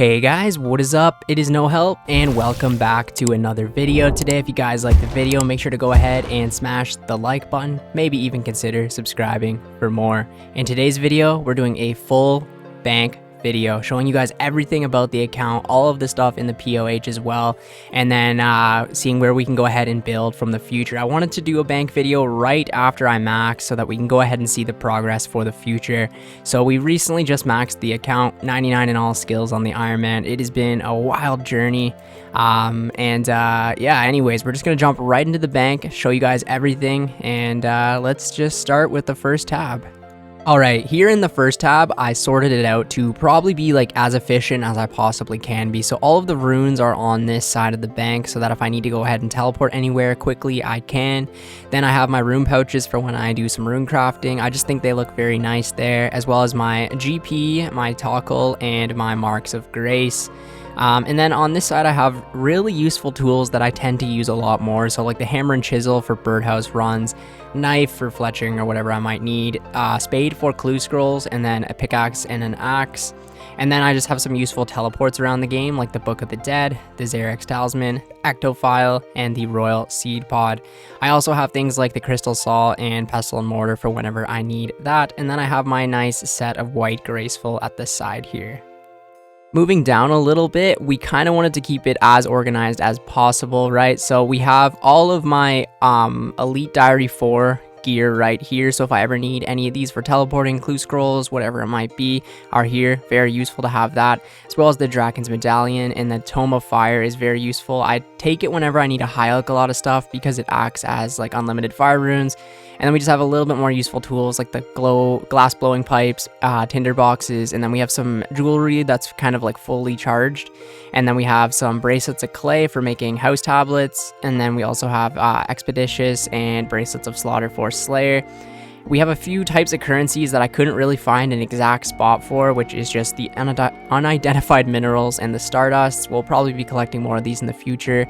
Hey guys, what is up? It is No Help and welcome back to another video. Today, if you guys like the video, make sure to go ahead and smash the like button, maybe even consider subscribing for more. In today's video, we're doing a full bank video showing you guys everything about the account, all of the stuff in the POH as well, and then seeing where we can go ahead and build from the future. I wanted to do a bank video right after I max so that we can go ahead and see the progress for the future. So we recently just maxed the account, 99 in all skills on the Ironman. It has been a wild journey. Yeah, anyways, we're just gonna jump right into the bank, show you guys everything, and let's just start with the first tab. Alright, here in the first tab, I sorted it out to probably be like as efficient as I possibly can be. So all of the runes are on this side of the bank so that if I need to go ahead and teleport anywhere quickly, I can. Then I have my rune pouches for when I do some rune crafting. I just think they look very nice there, as well as my GP, my Tockle, and my Marks of Grace. And then on this side, I have really useful tools that I tend to use a lot more. So like the hammer and chisel for birdhouse runs, knife for fletching or whatever I might need, spade for clue scrolls, and then a pickaxe and an axe. And then I just have some useful teleports around the game, like the Book of the Dead, the Xerix Talisman, Ectophile, and the Royal Seed Pod. I also have things like the Crystal Saw and Pestle and Mortar for whenever I need that. And then I have my nice set of White Graceful at the side here. Moving down a little bit, we kind of wanted to keep it as organized as possible, right? So we have all of my Elite Diary 4 gear right here. So if I ever need any of these for teleporting, clue scrolls, whatever it might be, are here. Very useful to have that, as well as the Draken's Medallion, and the Tome of Fire is very useful. I take it whenever I need to highlight a lot of stuff because it acts as like unlimited fire runes. And then we just have a little bit more useful tools like the glass blowing pipes, tinder boxes, and then we have some jewelry that's kind of like fully charged. And then we have some bracelets of clay for making house tablets. And then we also have expeditious and bracelets of Slaughter for Slayer. We have a few types of currencies that I couldn't really find an exact spot for, which is just the unidentified minerals and the Stardusts. We'll probably be collecting more of these in the future.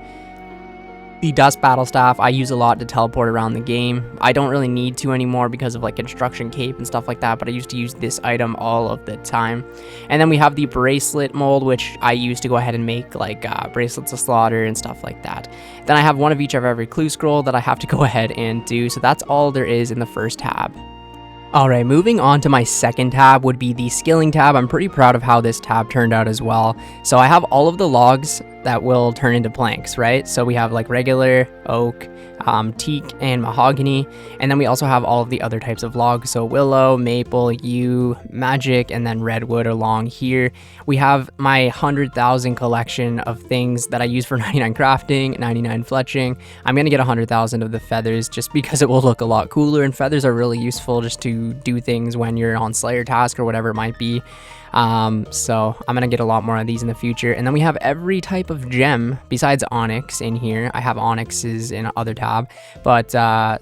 The Dust Battle Staff I use a lot to teleport around the game. I don't really need to anymore because of like Construction Cape and stuff like that, but I used to use this item all of the time. And then we have the Bracelet mold, which I use to go ahead and make like Bracelets of Slaughter and stuff like that. Then I have one of each of every clue scroll that I have to go ahead and do, so that's all there is in the first tab. Alright, moving on to my second tab would be the skilling tab. I'm pretty proud of how this tab turned out as well. So I have all of the logs that will turn into planks, right? So we have like regular, oak, teak, and mahogany. And then we also have all of the other types of logs. So willow, maple, yew, magic, and then redwood along here. We have my 100,000 collection of things that I use for 99 crafting, 99 fletching. I'm going to get 100,000 of the feathers just because it will look a lot cooler. And feathers are really useful just to do things when you're on Slayer task or whatever it might be. So I'm gonna get a lot more of these in the future. And then we have every type of gem besides onyx in here. I have onyxes in other tab, but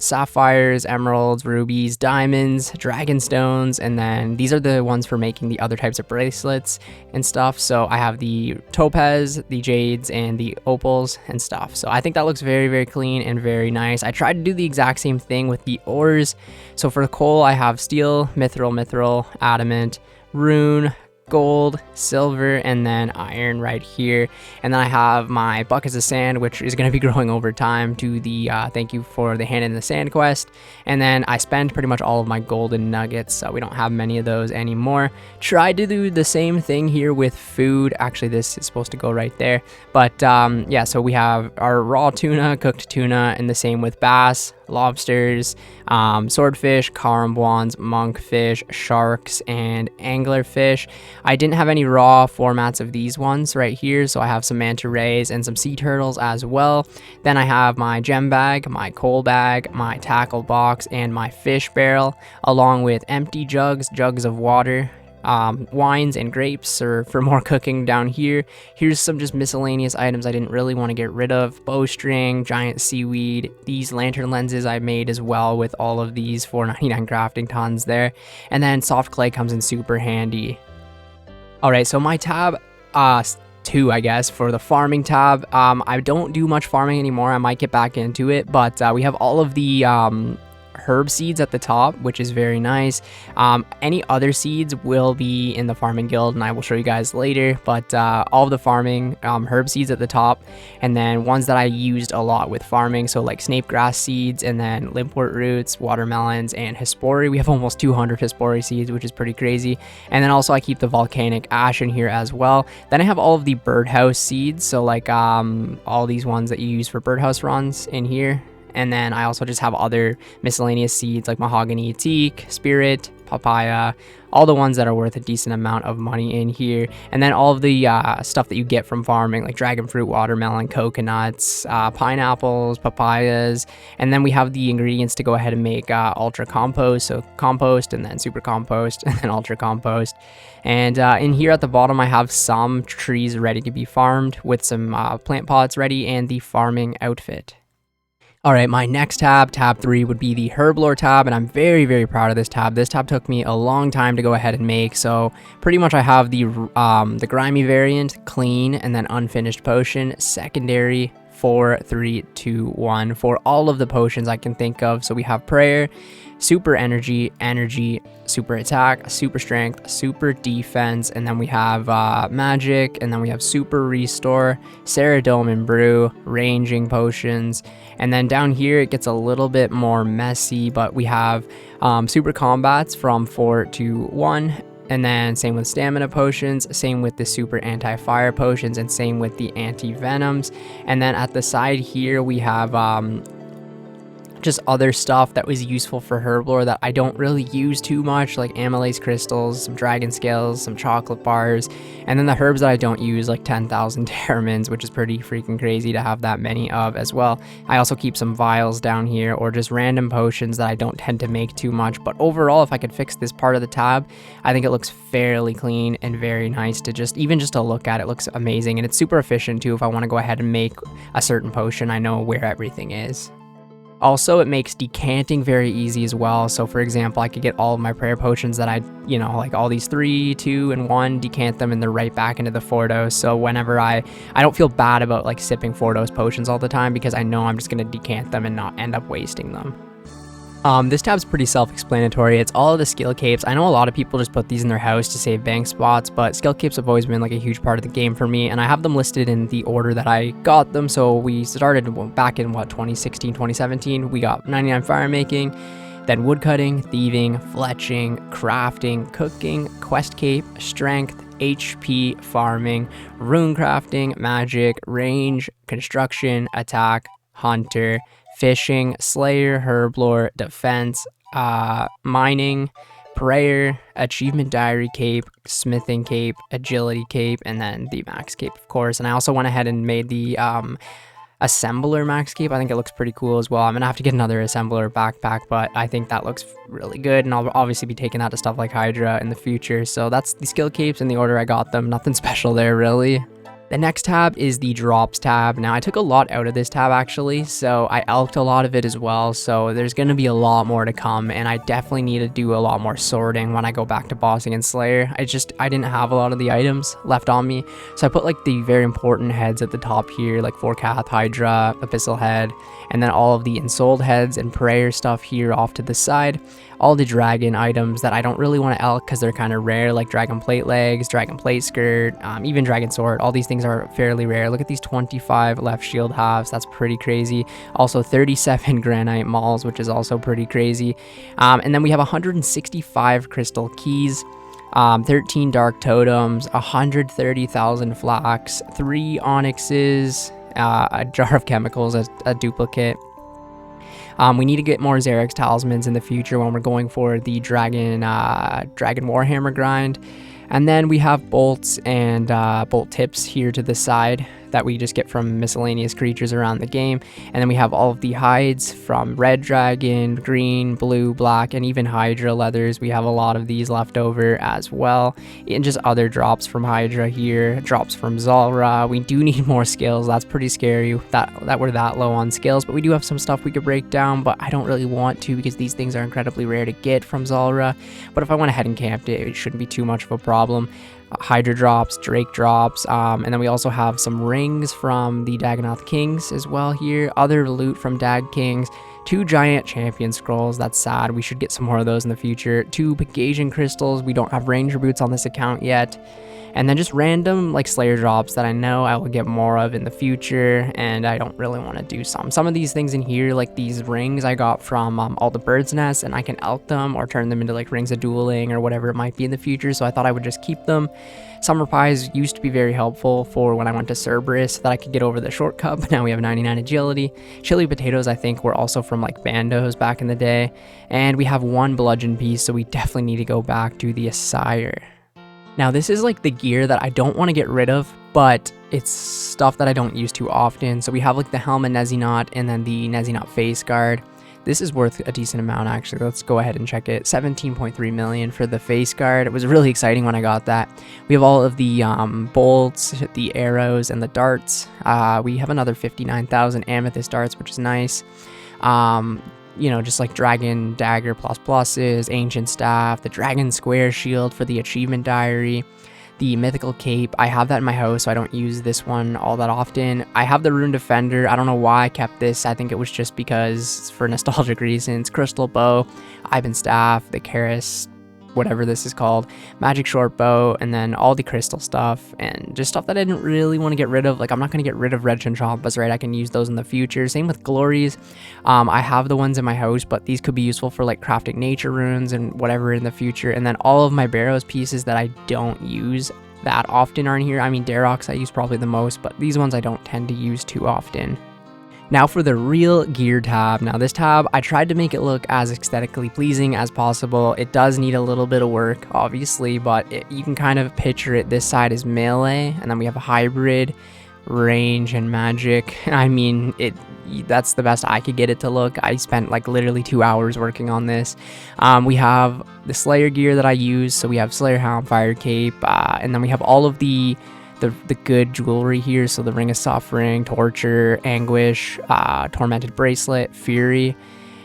sapphires, emeralds, rubies, diamonds, dragon stones, and then these are the ones for making the other types of bracelets and stuff. So I have the topaz, the jades, and the opals and stuff. So I think that looks very, very clean and very nice. I tried to do the exact same thing with the ores. So for the coal, I have steel, mithril, adamant, rune, gold, silver, and then iron right here. And then I have my buckets of sand, which is going to be growing over time to the thank you for the hand in the sand quest. And then I spend pretty much all of my golden nuggets, so we don't have many of those anymore. Tried to do the same thing here with food. Actually, this is supposed to go right there, but yeah, so we have our raw tuna, cooked tuna, and the same with bass, lobsters, swordfish, carambwans, monkfish, sharks, and anglerfish. I didn't have any raw formats of these ones right here, so I have some manta rays and some sea turtles as well. Then I have my gem bag, my coal bag, my tackle box, and my fish barrel, along with empty jugs of water, wines and grapes for more cooking down here. Here's some just miscellaneous items I didn't really want to get rid of. Bowstring, giant seaweed, these lantern lenses I made as well with all of these 499 crafting tons there. And then soft clay comes in super handy. Alright, so my tab 2, I guess, for the farming tab. I don't do much farming anymore. I might get back into it, but we have all of the herb seeds at the top, which is very nice. Any other seeds will be in the farming guild, and I will show you guys later, but all of the farming herb seeds at the top, and then ones that I used a lot with farming, so like snape grass seeds, and then limpwort roots, watermelons, and hespori. We have almost 200 hespori seeds, which is pretty crazy. And then also I keep the volcanic ash in here as well. Then I have all of the birdhouse seeds, so like all these ones that you use for birdhouse runs in here. And then I also just have other miscellaneous seeds like mahogany, teak, spirit, papaya, all the ones that are worth a decent amount of money in here. And then all of the stuff that you get from farming, like dragon fruit, watermelon, coconuts, pineapples, papayas. And then we have the ingredients to go ahead and make ultra compost, so compost, and then super compost, and then ultra compost. And in here at the bottom I have some trees ready to be farmed with some plant pots ready and the farming outfit. Alright, my next tab 3, would be the Herblore tab, and I'm very, very proud of this tab. This tab took me a long time to go ahead and make, so pretty much I have the grimy variant, clean, and then unfinished potion, secondary, 4, 3, 2, 1 for all of the potions I can think of. So we have prayer, super energy, super attack, super strength, super defense, and then we have magic, and then we have super restore, Ceridome and brew, ranging potions. And then down here it gets a little bit more messy, but we have super combats from 4 to 1. And then same with stamina potions, same with the super anti-fire potions, and same with the anti-venoms. And then at the side here we have just other stuff that was useful for Herblore that I don't really use too much, like amylase crystals, some dragon scales, some chocolate bars, and then the herbs that I don't use, like 10,000 terramins, which is pretty freaking crazy to have that many of as well. I also keep some vials down here, or just random potions that I don't tend to make too much. But overall, if I could fix this part of the tab, I think it looks fairly clean and very nice to just to look at. It looks amazing, and it's super efficient too. If I want to go ahead and make a certain potion, I know where everything is. Also, it makes decanting very easy as well. So for example, I could get all of my prayer potions that I, like all these 3, 2, and 1, decant them, and they're right back into the Fordos. So whenever I don't feel bad about like sipping Fordos potions all the time, because I know I'm just going to decant them and not end up wasting them. This tab's pretty self-explanatory. It's all of the skill capes. I know a lot of people just put these in their house to save bank spots, but skill capes have always been like a huge part of the game for me, and I have them listed in the order that I got them. So we started back in 2016, 2017. We got 99 fire making, then woodcutting, thieving, fletching, crafting, cooking, quest cape, strength, HP, farming, rune crafting, magic, range, construction, attack, hunter, fishing, slayer, herblore, defense, mining, prayer, achievement diary cape, smithing cape, agility cape, and then the max cape, of course. And I also went ahead and made the assembler max cape. I think it looks pretty cool as well. I'm gonna have to get another assembler backpack, but I think that looks really good, and I'll obviously be taking that to stuff like Hydra in the future. So that's the skill capes in the order I got them. Nothing special there, really. The next tab is the drops tab. Now I took a lot out of this tab actually, so I elked a lot of it as well, so there's going to be a lot more to come, and I definitely need to do a lot more sorting when I go back to bossing and slayer. I didn't have a lot of the items left on me, so I put like the very important heads at the top here, like Forecath, Hydra, Abyssal Head, and then all of the ensouled heads and prayer stuff here off to the side. All the dragon items that I don't really want to elk because they're kind of rare, like dragon plate legs, dragon plate skirt, even dragon sword. All these things are fairly rare. Look at these 25 left shield halves. That's pretty crazy. Also 37 granite mauls, which is also pretty crazy. And then we have 165 crystal keys, 13 dark totems, 130,000 flax, 3 onyxes, a jar of chemicals, a duplicate. We need to get more Xerix talismans in the future when we're going for the dragon warhammer grind. And then we have bolts and bolt tips here to the side that we just get from miscellaneous creatures around the game. And then we have all of the hides from red dragon, green, blue, black, and even Hydra leathers. We have a lot of these left over as well. And just other drops from Hydra here, drops from Zulrah. We do need more skills. That's pretty scary that we're that low on skills, but we do have some stuff we could break down, but I don't really want to because these things are incredibly rare to get from Zulrah. But if I went ahead and camped it, it shouldn't be too much of a problem. Hydra drops, Drake drops, and then we also have some rings from the Dagonoth Kings as well here, other loot from Dag Kings, 2 giant champion scrolls. That's sad. We should get some more of those in the future. 2 Pegasian crystals. We don't have ranger boots on this account yet. And then just random like Slayer drops that I know I will get more of in the future, and I don't really want to do some of these things in here, like these rings I got from all the birds' nests, and I can elk them or turn them into like rings of dueling or whatever it might be in the future, so I thought I would just keep them. Summer pies used to be very helpful for when I went to Cerberus, so that I could get over the shortcut, but now we have 99 agility. Chili potatoes I think were also from like bandos back in the day, and we have 1 bludgeon piece, so we definitely need to go back to the Asire. Now this is like the gear that I don't want to get rid of, but it's stuff that I don't use too often. So we have like the helmet Nezinot and then the Nezinot face guard. This is worth a decent amount actually. Let's go ahead and check it. 17.3 million for the face guard. It was really exciting when I got that. We have all of the bolts, the arrows, and the darts. We have another 59,000 amethyst darts, which is nice. You know, just like dragon dagger pluses, ancient staff, the dragon square shield for the achievement diary, the mythical cape. I have that in my house, so I don't use this one all that often. I have the rune defender. I don't know why I kept this. I think it was just because for nostalgic reasons. Crystal bow, Ivan staff, the Karis, whatever this is called, magic short bow, and then all the crystal stuff, and just stuff that I didn't really want to get rid of. Like, I'm not going to get rid of red chinchompas, right? I can use those in the future. Same with glories. I have the ones in my house, but these could be useful for like crafting nature runes and whatever in the future. And then all of my Barrows pieces that I don't use that often are in here. I mean, Darox I use probably the most, but these ones I don't tend to use too often. Now for the real gear tab. Now this tab, I tried to make it look as aesthetically pleasing as possible. It does need a little bit of work, obviously, but you can kind of picture it. This side is melee, and then we have a hybrid, range, and magic. I mean, that's the best I could get it to look. I spent like literally 2 hours working on this. We have the Slayer gear that I use. So we have Slayer helm, fire cape, and then we have all of the good jewelry here. So the ring of suffering, torture, anguish, tormented bracelet, fury,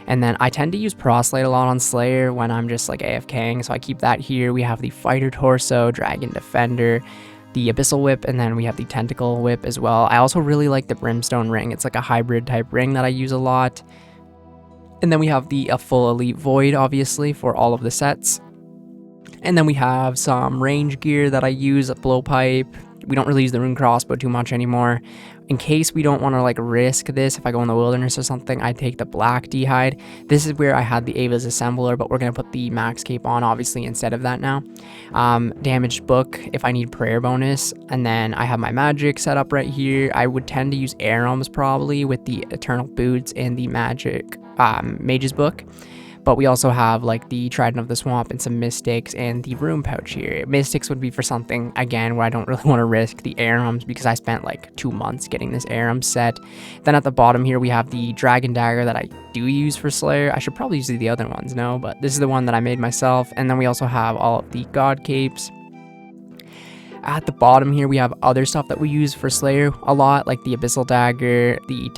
and then I tend to use proselyte a lot on Slayer when I'm just like AFKing, so I keep that here. We have the fighter torso, dragon defender, the abyssal whip, and then we have the tentacle whip as well. I also really like the brimstone ring. It's like a hybrid type ring that I use a lot. And then we have a full elite void, obviously, for all of the sets. And then we have some range gear that I use, a blowpipe. We don't really use the rune crossbow too much anymore. In case we don't want to like risk this, if I go in the wilderness or something, I take the black d'hide. This is where I had the Ava's assembler, but we're going to put the max cape on obviously instead of that now. Damaged book if I need prayer bonus, and then I have my magic set up right here. I would tend to use Arums probably with the eternal boots and the magic mage's book. But we also have like the Trident of the Swamp and some Mystics and the Room Pouch here. Mystics would be for something, again, where I don't really want to risk the Arums because I spent like 2 months getting this Arum set. Then at the bottom here, we have the Dragon Dagger that I do use for Slayer. I should probably use the other ones, no, but this is the one that I made myself. And then we also have all of the God Capes. At the bottom here, we have other stuff that we use for Slayer a lot, like the Abyssal Dagger, the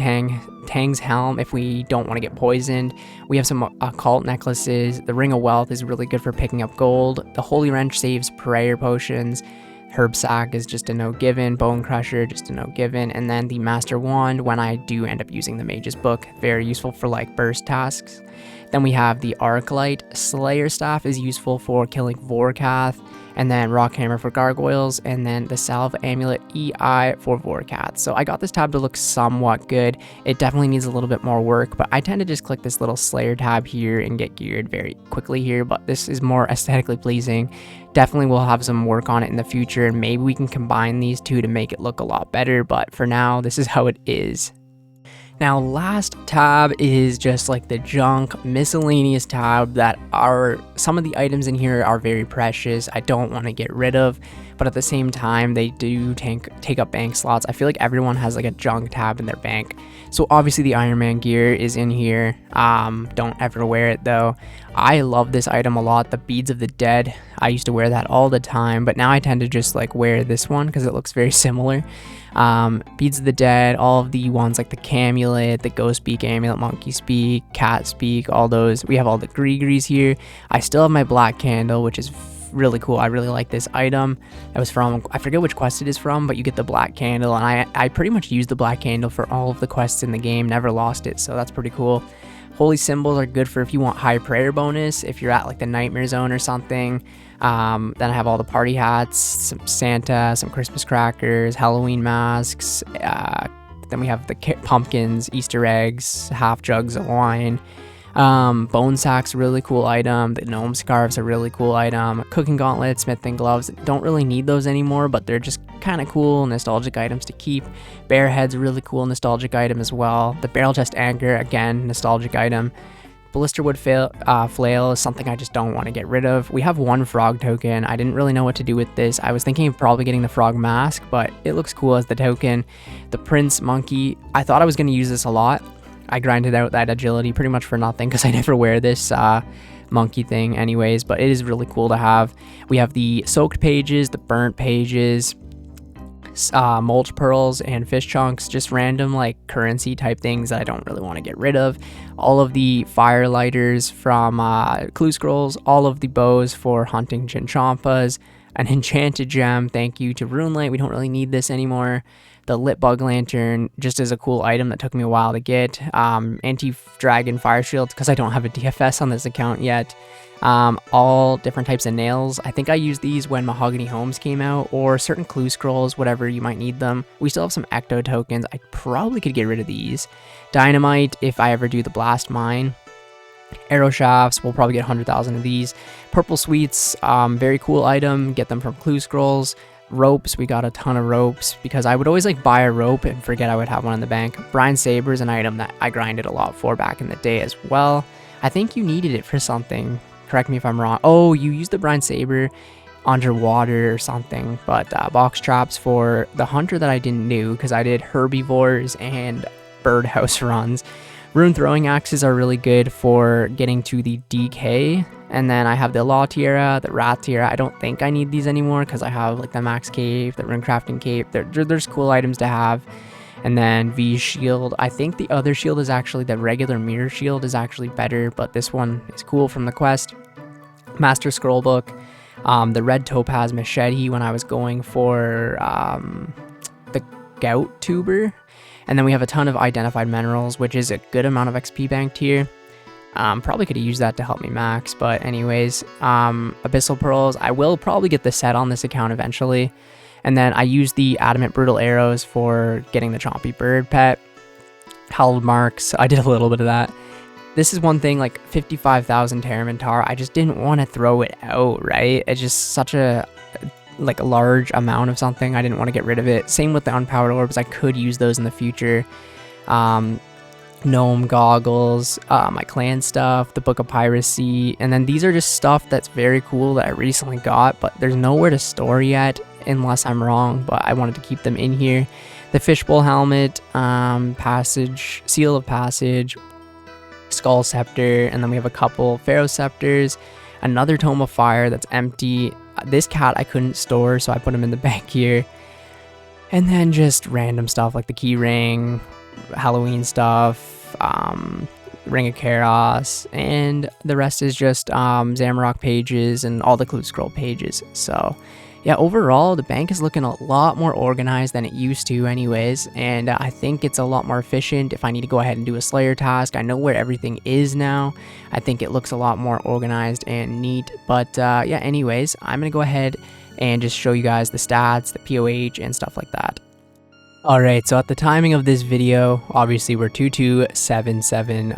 Tang's Helm if we don't want to get poisoned. We have some occult necklaces. The Ring of Wealth is really good for picking up gold. The Holy Wrench saves prayer potions. Herb Sack is just a no given. Bone Crusher, just a no given. And then the Master Wand, when I do end up using the Mage's Book, very useful for like burst tasks. Then we have the Arclight. Slayer Staff is useful for killing Vorkath. And then Rock Hammer for Gargoyles, and then the Salve Amulet EI for Vorkath. So I got this tab to look somewhat good. It definitely needs a little bit more work, but I tend to just click this little Slayer tab here and get geared very quickly here, but this is more aesthetically pleasing. Definitely will have some work on it in the future, and maybe we can combine these two to make it look a lot better, but for now, this is how it is. Now, last tab is just like the junk miscellaneous tab that some of the items in here are very precious. I don't want to get rid of, but at the same time, they do take up bank slots. I feel like everyone has like a junk tab in their bank. So obviously the Iron Man gear is in here. Don't ever wear it though. I love this item a lot. The Beads of the Dead. I used to wear that all the time, but now I tend to just like wear this one because it looks very similar. Beads of the Dead, all of the ones like the Camelot, the Ghost Speak Amulet, Monkey Speak, Cat Speak, all those. We have all the Grigris here. I still have my black candle, which is really cool. I really like this item. That was from, I forget which quest it is from, but you get the black candle, and I pretty much used the black candle for all of the quests in the game, never lost it, so that's pretty cool. Holy symbols are good for if you want high prayer bonus, if you're at like the nightmare zone or something. Then I have all the party hats, some Santa, some Christmas crackers, Halloween masks. Then we have the pumpkins, Easter eggs, half jugs of wine. Bone sacks, really cool item. The gnome scarves, a really cool item. Cooking gauntlets, smithing gloves, don't really need those anymore, but they're just kind of cool nostalgic items to keep. Bear head's a really cool nostalgic item as well. The barrel chest anchor, again, nostalgic item. Blisterwood flail is something I just don't want to get rid of. We have one frog token. I didn't really know what to do with this. I was thinking of probably getting the frog mask, but it looks cool as the token. The prince monkey, I thought I was going to use this a lot. I grinded out that agility pretty much for nothing because I never wear this monkey thing anyways, but it is really cool to have. We have the soaked pages, the burnt pages, mulch pearls, and fish chunks, just random like currency type things that I don't really want to get rid of. All of the fire lighters from clue scrolls, all of the bows for hunting chinchompas, an enchanted gem, thank you to Runelight, we don't really need this anymore. The lit bug lantern, just as a cool item that took me a while to get. Anti-dragon fire shield, because I don't have a DFS on this account yet. All different types of nails. I think I used these when Mahogany Homes came out, or certain clue scrolls, whatever you might need them. We still have some ecto tokens. I probably could get rid of these. Dynamite, if I ever do the blast mine. Arrow shafts, we'll probably get 100,000 of these. Purple sweets, very cool item. Get them from clue scrolls. Ropes, we got a ton of ropes because I would always like buy a rope and forget I would have one in the bank. Brine saber is an item that I grinded a lot for back in the day as well. I think you needed it for something. Correct me if I'm wrong. Oh, you used the brine saber underwater or something. But box traps for the hunter that I didn't do because I did herbivores and birdhouse runs. Rune throwing axes are really good for getting to the DK. And then I have the Law Tiara, the Rat Tiara. I don't think I need these anymore because I have like the Max Cape, the Rune Crafting Cape. There's cool items to have. And then V Shield. I think the other shield is actually, the regular mirror shield is actually better, but this one is cool from the quest. Master Scrollbook. The red topaz machete when I was going for the gout tuber. And then we have a ton of identified minerals, which is a good amount of XP banked here. Probably could have used that to help me max, but anyways, abyssal pearls. I will probably get the set on this account eventually. And then I use the adamant brutal arrows for getting the chompy bird pet. Held marks, I did a little bit of that. This is one thing, like 55,000 Terramantar, I just didn't want to throw it out, right? It's just such a like a large amount of something. I didn't want to get rid of it. Same with the unpowered orbs, I could use those in the future. Gnome goggles, my clan stuff, the book of piracy, and then these are just stuff that's very cool that I recently got, but there's nowhere to store yet unless I'm wrong, but I wanted to keep them in here. The fishbowl helmet, passage, seal of passage, skull scepter, and then we have a couple pharaoh scepters, another tome of fire that's empty. This cat I couldn't store, so I put him in the bank here. And then just random stuff like the key ring, Halloween stuff, Ring of Chaos, and the rest is just Zamorak pages and all the clue scroll pages. So yeah, overall the bank is looking a lot more organized than it used to anyways, and I think it's a lot more efficient. If I need to go ahead and do a Slayer task, I know where everything is now. I think it looks a lot more organized and neat. But yeah, anyways, I'm gonna go ahead and just show you guys the stats, the POH, and stuff like that. Alright, so at the timing of this video, obviously we're 2277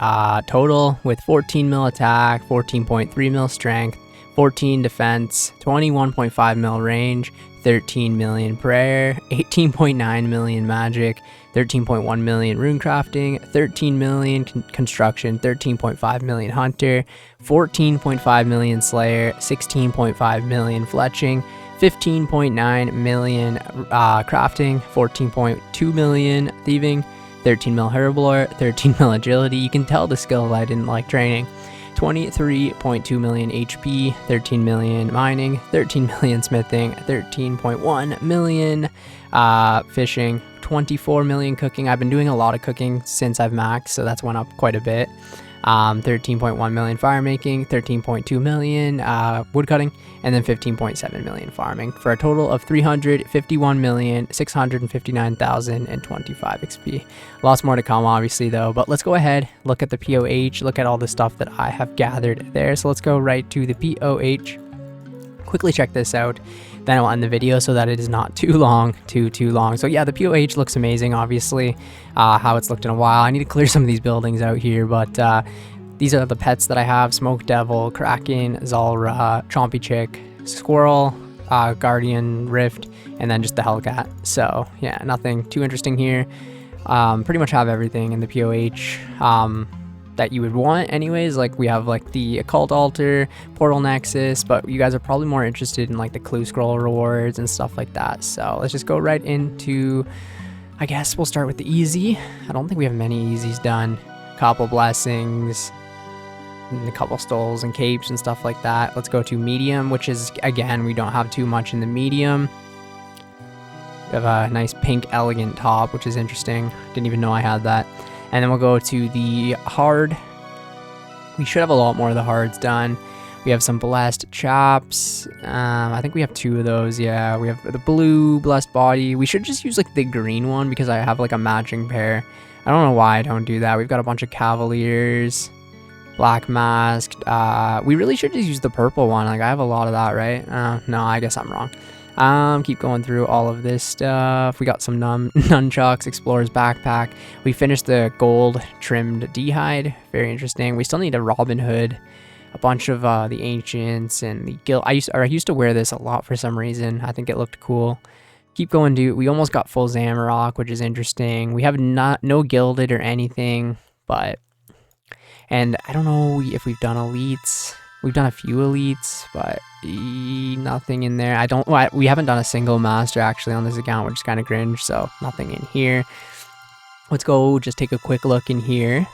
total with 14 mil attack, 14.3 mil strength, 14 defense, 21.5 mil range, 13 million prayer, 18.9 million magic, 13.1 million rune crafting, 13 million construction, 13.5 million hunter, 14.5 million slayer, 16.5 million fletching, 15.9 million crafting, 14.2 million thieving, 13 mil herblore, 13 mil agility. You can tell the skill I didn't like training. 23.2 million HP, 13 million mining, 13 million smithing, 13.1 million fishing, 24 million cooking. I've been doing a lot of cooking since I've maxed, so that's went up quite a bit. 13.1 million fire making, 13.2 million wood cutting, and then 15.7 million farming, for a total of 351,659,025 XP. Lots more to come, obviously, though, but let's go ahead, look at the POH, look at all the stuff that I have gathered there. So let's go right to the POH, quickly check this out, then I'll end the video so that it is not too long. So yeah, the POH looks amazing, obviously, how it's looked in a while. I need to clear some of these buildings out here, but these are the pets that I have: Smoke Devil, Kraken, Zalra, Chompy Chick, Squirrel, Guardian, Rift, and then just the Hellcat. So yeah, nothing too interesting here. Pretty much have everything in the POH that you would want anyways. Like, we have like the Occult Altar, Portal Nexus, but you guys are probably more interested in like the Clue Scroll rewards and stuff like that. So let's just go right into, I guess we'll start with the easy. I don't think we have many easies done. Couple blessings, and a couple stoles and capes and stuff like that. Let's go to medium, which is, again, we don't have too much in the medium. We have a nice pink elegant top, which is interesting. Didn't even know I had that. And then we'll go to the hard. We should have a lot more of the hards done. We have some blessed chaps. I think we have 2 of those. Yeah, we have the blue blessed body. We should just use like the green one because I have like a matching pair. I don't know why I don't do that. We've got a bunch of cavaliers, black masked. We really should just use the purple one. Like, I have a lot of that, right? No, I guess I'm wrong. Keep going through all of this stuff. We got some nunchucks, explorer's backpack. We finished the gold trimmed D-hide. Very interesting. We still need a Robin Hood, a bunch of the ancients and the guild. I used to wear this a lot for some reason. I think it looked cool. Keep going, dude. We almost got full Zamarok, which is interesting. We have no gilded or anything, and I don't know if we've done elites. We've done a few elites, but nothing in there. We haven't done a single master actually on this account, which is kind of cringe, so nothing in here. Let's go just take a quick look in here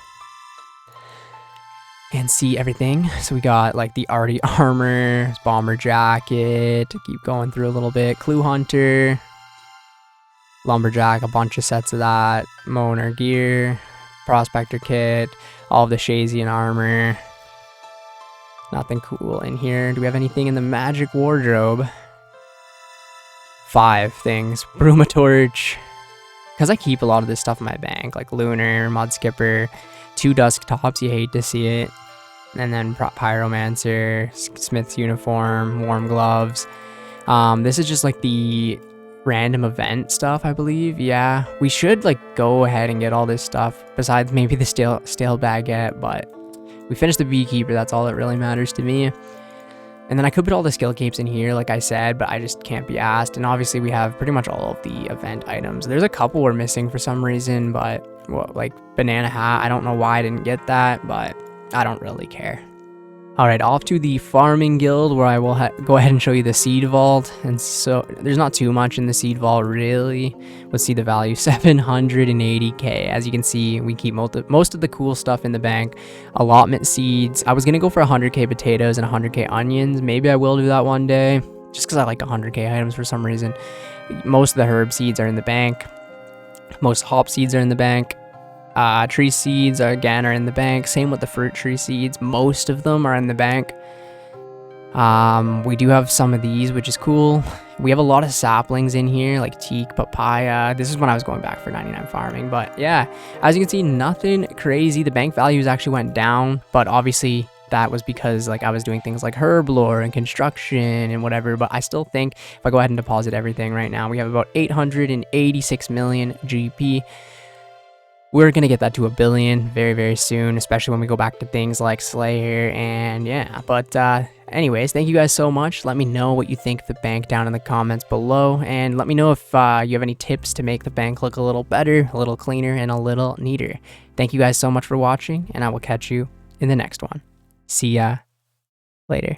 and see everything. So we got like the arty armor, bomber jacket, to keep going through a little bit, clue hunter, lumberjack, a bunch of sets of that, Moner gear, prospector kit, all of the Shazian armor. Nothing cool in here. Do we have anything in the magic wardrobe? 5 things. Broom torch. Because I keep a lot of this stuff in my bank, like Lunar, Mud Skipper, 2 dusk tops, you hate to see it. And then Pyromancer, Smith's uniform, warm gloves. This is just like the random event stuff, I believe. Yeah, we should like go ahead and get all this stuff, besides maybe the stale baguette, but we finished the beekeeper. That's all that really matters to me. And then I could put all the skill capes in here, like I said, but I just can't be asked. And obviously we have pretty much all of the event items. There's a couple we're missing for some reason, but like banana hat, I don't know why I didn't get that, but I don't really care. All right, off to the farming guild, where I will go ahead and show you the seed vault. And so there's not too much in the seed vault, really. Let's see the value, 780k. As you can see, we keep most of the cool stuff in the bank. Allotment seeds. I was gonna go for 100k potatoes and 100k onions. Maybe I will do that one day, just because I like 100k items for some reason. Most of the herb seeds are in the bank. Most hop seeds are in the bank. Tree seeds are in the bank. Same with the fruit tree seeds. Most of them are in the bank. We do have some of these, which is cool. We have a lot of saplings in here, like teak, papaya. This is when I was going back for 99 farming, but yeah, as you can see, nothing crazy. The bank values actually went down, but obviously that was because like I was doing things like Herblore and construction and whatever. But I still think if I go ahead and deposit everything right now, we have about 886 million GP. We're going to get that to 1 billion very, very soon, especially when we go back to things like Slayer and yeah. But anyways, thank you guys so much. Let me know what you think of the bank down in the comments below. And let me know if you have any tips to make the bank look a little better, a little cleaner, and a little neater. Thank you guys so much for watching, and I will catch you in the next one. See ya later.